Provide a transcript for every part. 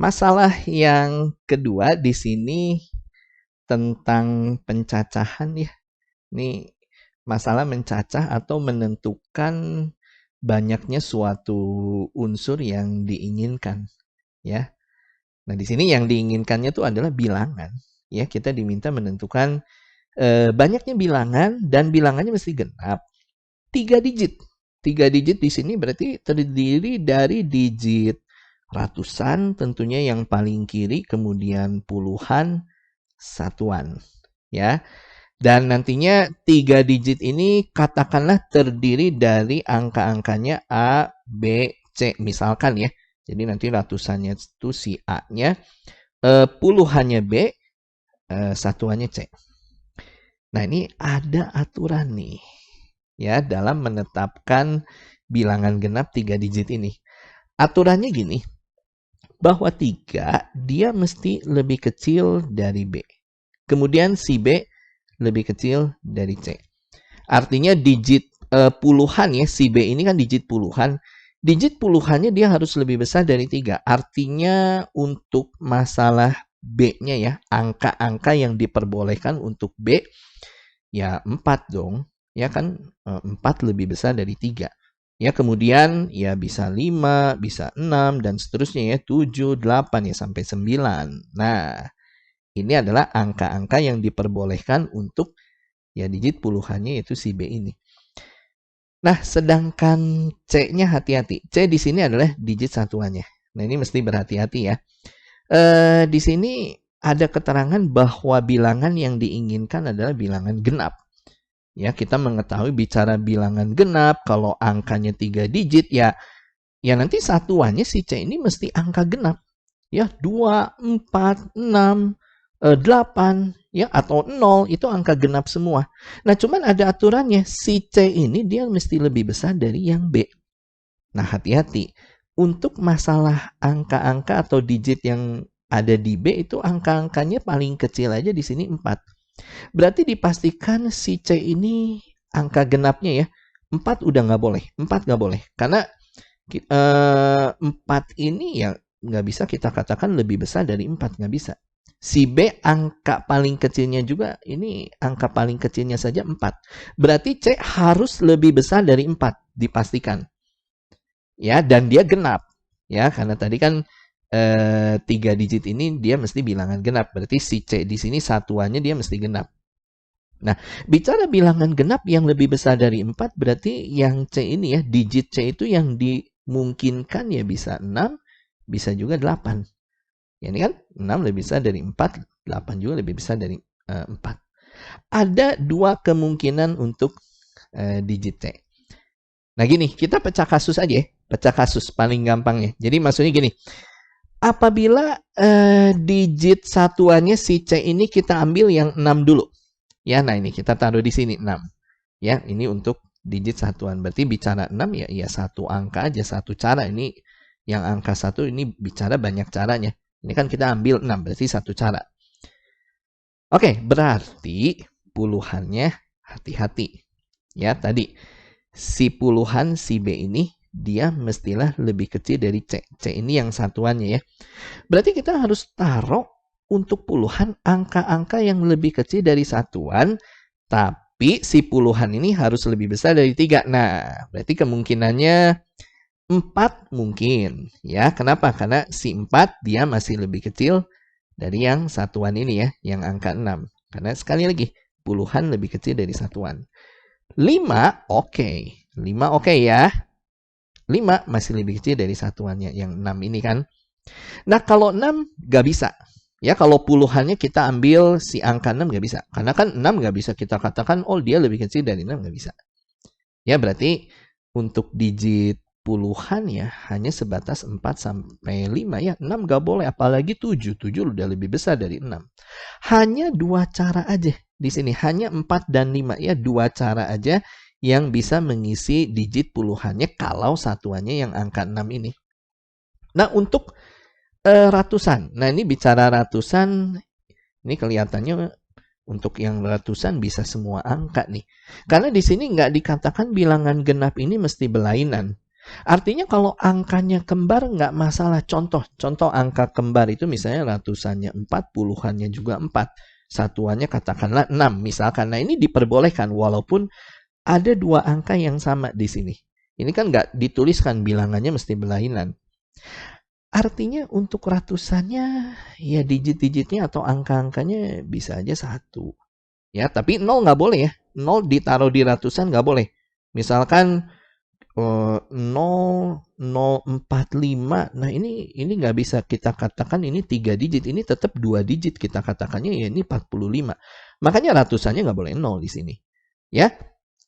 Masalah yang kedua di sini tentang pencacahan ya. Ini masalah mencacah atau menentukan banyaknya suatu unsur yang diinginkan ya. Nah, di sini yang diinginkannya itu adalah bilangan ya. Kita diminta menentukan banyaknya bilangan dan bilangannya mesti genap. 3 digit. 3 digit di sini berarti terdiri dari digit ratusan tentunya yang paling kiri, kemudian puluhan, satuan ya. Dan nantinya 3 digit ini katakanlah terdiri dari angka-angkanya A, B, C misalkan ya. Jadi nanti ratusannya itu si A-nya, puluhannya B, satuannya C. Nah, ini ada aturan nih ya dalam menetapkan bilangan genap 3 digit ini. Aturannya gini, bahwa 3 dia mesti lebih kecil dari B. Kemudian si B lebih kecil dari C. Artinya digit puluhan ya, si B ini kan digit puluhan. Digit puluhannya dia harus lebih besar dari 3. Artinya untuk masalah B-nya ya, angka-angka yang diperbolehkan untuk B, ya 4 dong. Ya kan 4 lebih besar dari 3. Ya, kemudian ya bisa 5, bisa 6, dan seterusnya ya, 7, 8, ya sampai 9. Nah, ini adalah angka-angka yang diperbolehkan untuk ya digit puluhannya yaitu si B ini. Nah, sedangkan C-nya hati-hati. C di sini adalah digit satuannya. Nah, ini mesti berhati-hati ya. Di sini ada keterangan bahwa bilangan yang diinginkan adalah bilangan genap. Ya, kita mengetahui bicara bilangan genap, kalau angkanya 3 digit ya nanti satuannya si C ini mesti angka genap. Ya, 2, 4, 6, 8 ya atau 0 itu angka genap semua. Nah, cuman ada aturannya, si C ini dia mesti lebih besar dari yang B. Nah, hati-hati. Untuk masalah angka-angka atau digit yang ada di B itu angka-angkanya paling kecil aja di sini 4. Berarti dipastikan si C ini angka genapnya ya. 4 udah nggak boleh. 4 nggak boleh. Karena 4 ini ya nggak bisa kita katakan lebih besar dari 4. Nggak bisa. Si B angka paling kecilnya juga, ini angka paling kecilnya saja 4. Berarti C harus lebih besar dari 4. Dipastikan. Ya, dan dia genap. Ya, karena tadi kan 3 digit ini dia mesti bilangan genap. Berarti si C di sini satuannya dia mesti genap. Nah, bicara bilangan genap yang lebih besar dari 4, berarti yang C ini ya, digit C itu yang dimungkinkan ya bisa 6, bisa juga 8. Ya, ini kan 6 lebih besar dari 4, 8 juga lebih besar dari 4. Ada 2 kemungkinan untuk digit C. Nah, gini, kita pecah kasus aja ya. Pecah kasus paling gampangnya. Jadi maksudnya gini, apabila digit satuannya si C ini kita ambil yang 6 dulu. Ya, nah ini kita taruh di sini 6. Ya, ini untuk digit satuan. Berarti bicara 6 ya satu angka aja, satu cara. Ini yang angka 1 ini bicara banyak caranya. Ini kan kita ambil 6, berarti satu cara. Oke, berarti puluhannya hati-hati. Ya, tadi si puluhan si B ini dia mestilah lebih kecil dari C. C ini yang satuannya ya. Berarti kita harus taruh untuk puluhan angka-angka yang lebih kecil dari satuan, tapi si puluhan ini harus lebih besar dari 3. Nah, berarti kemungkinannya 4 mungkin. Ya, kenapa? Karena si 4 dia masih lebih kecil dari yang satuan ini ya, yang angka 6. Karena sekali lagi, puluhan lebih kecil dari satuan. 5 oke. 5 oke ya. 5 masih lebih kecil dari satuannya yang 6 ini kan. Nah, kalau 6 nggak bisa. Ya, kalau puluhannya kita ambil si angka 6 nggak bisa. Karena kan 6 nggak bisa kita katakan, oh dia lebih kecil dari 6, nggak bisa. Ya, berarti untuk digit puluhan ya hanya sebatas 4 sampai 5 ya. 6 nggak boleh, apalagi 7. 7 udah lebih besar dari 6. Hanya 2 cara aja di sini. Hanya 4 dan 5 ya, 2 cara aja yang bisa mengisi digit puluhannya kalau satuannya yang angka 6 ini. Nah, untuk ratusan. Nah, ini bicara ratusan, ini kelihatannya untuk yang ratusan bisa semua angka nih. Karena di sini nggak dikatakan bilangan genap ini mesti berlainan. Artinya kalau angkanya kembar nggak masalah. Contoh angka kembar itu misalnya ratusannya 4, puluhannya juga 4. Satuannya katakanlah 6 misalkan. Nah ini diperbolehkan walaupun ada dua angka yang sama di sini. Ini kan nggak dituliskan bilangannya mesti berlainan. Artinya untuk ratusannya ya digit-digitnya atau angka-angkanya bisa aja 1. Ya, tapi 0 nggak boleh ya. 0 ditaruh di ratusan nggak boleh. Misalkan 0,045. Nah, ini nggak bisa kita katakan ini 3 digit. Ini tetap 2 digit kita katakannya ya ini 45. Makanya ratusannya nggak boleh 0 di sini. Ya,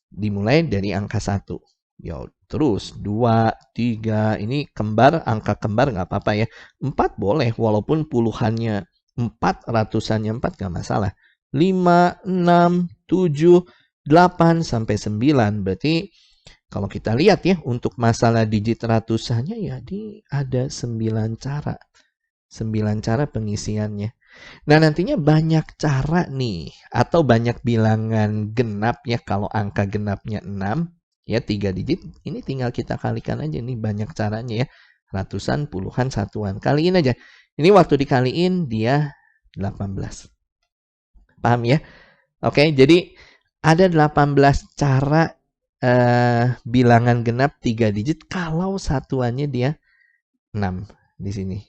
dimulai dari angka 1. Ya, terus 2, 3. Ini kembar, angka kembar nggak apa-apa ya. 4 boleh, walaupun puluhannya 4, ratusannya 4 nggak masalah. 5, 6, 7, 8, sampai 9. Berarti kalau kita lihat ya, untuk masalah digit ratusannya ya ada 9 cara. 9 cara pengisiannya. Nah, nantinya banyak cara nih, atau banyak bilangan genap ya, kalau angka genapnya 6, ya 3 digit, ini tinggal kita kalikan aja nih, banyak caranya ya. Ratusan, puluhan, satuan. Kaliin aja. Ini waktu dikaliin dia 18. Paham ya? Oke, jadi ada 18 cara bilangan genap 3 digit kalau satuannya dia 6 di sini.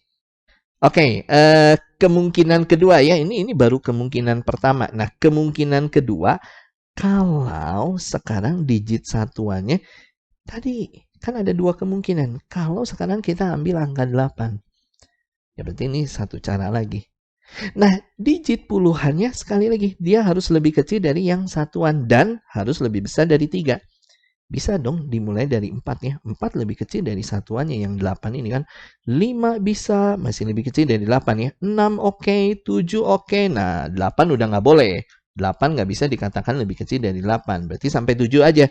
Oke, kemungkinan kedua ya, ini baru kemungkinan pertama. Nah, kemungkinan kedua, kalau sekarang digit satuannya, tadi kan ada 2 kemungkinan. Kalau sekarang kita ambil angka 8, ya berarti ini satu cara lagi. Nah, digit puluhannya sekali lagi, dia harus lebih kecil dari yang satuan dan harus lebih besar dari 3. Bisa dong dimulai dari 4 ya. 4 lebih kecil dari satuannya yang 8 ini kan. 5 bisa, masih lebih kecil dari 8 ya. 6 oke, 7 oke. Nah, 8 udah nggak boleh. 8 nggak bisa dikatakan lebih kecil dari 8. Berarti sampai 7 aja.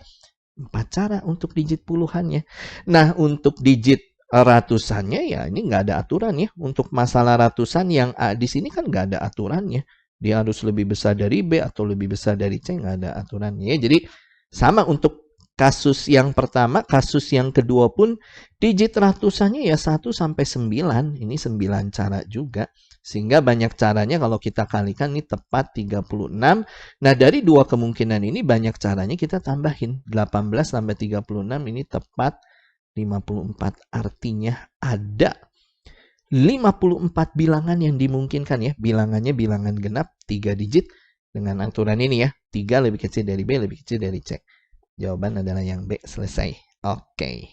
4 cara untuk digit puluhannya. Nah, untuk digit ratusannya ya ini nggak ada aturan ya. Untuk masalah ratusan yang A di sini kan nggak ada aturannya. Dia harus lebih besar dari B atau lebih besar dari C, nggak ada aturannya ya. Jadi sama untuk kasus yang pertama, kasus yang kedua pun digit ratusannya ya 1 sampai 9. Ini 9 cara juga. Sehingga banyak caranya kalau kita kalikan ini tepat 36. Nah, dari dua kemungkinan ini banyak caranya kita tambahin. 18 tambah 36 ini tepat 54. Artinya ada 54 bilangan yang dimungkinkan ya. Bilangannya bilangan genap 3 digit dengan aturan ini ya. 3 lebih kecil dari B, lebih kecil dari C. Jawaban adalah yang B, selesai. Oke.